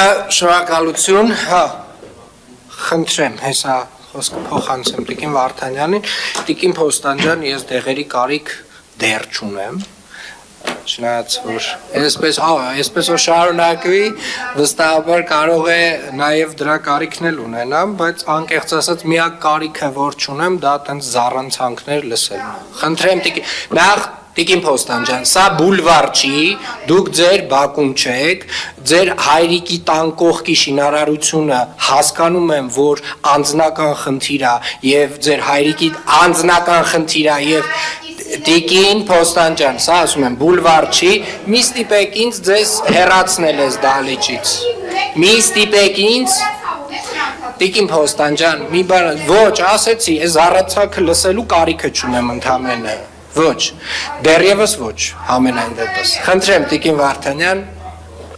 Շնորհակալություն, հա, խնդրեմ, հեսա խոսքը փոխանցեմ Տիկին Վարդանյանին, Տիկին Փոստանջան, ես դեղերի կարիք դեռ չունեմ, չնայած որ այսպես որ շարունակվի, վստահաբար կարող է նաև դրա կարիքն էլ ունենամ, բայց անկեղծ ասած միակ կարիքը որ չունեմ, դա այդպես զառանցանքներ լսելն է։ Խնդրեմ Տիկին Փոստանջան, սա բուլվար չի, դուք ձեր բակում չեք, ձեր հայրիկի տան կողքի շինարարությունը հասկանում եմ, որ անձնական խնդիր է եւ ձեր հայրիկի անձնական խնդիր է եւ Տիկին Փոստանջան, սա ասում եմ բուլվար չի, մի ստիպեք ինձ ձեզ հեռացնել ես դահլիճից։ Մի ստիպեք ինձ Տիկին Փոստանջան, մի բան, ոչ, ասեցի, այս առացակը լսելու կարիքը չունեմ ընդամենը։ Ոչ, դեռևս ոչ, ամենայն դեպս։ Խնդրեմ Տիկին Վարդանյան,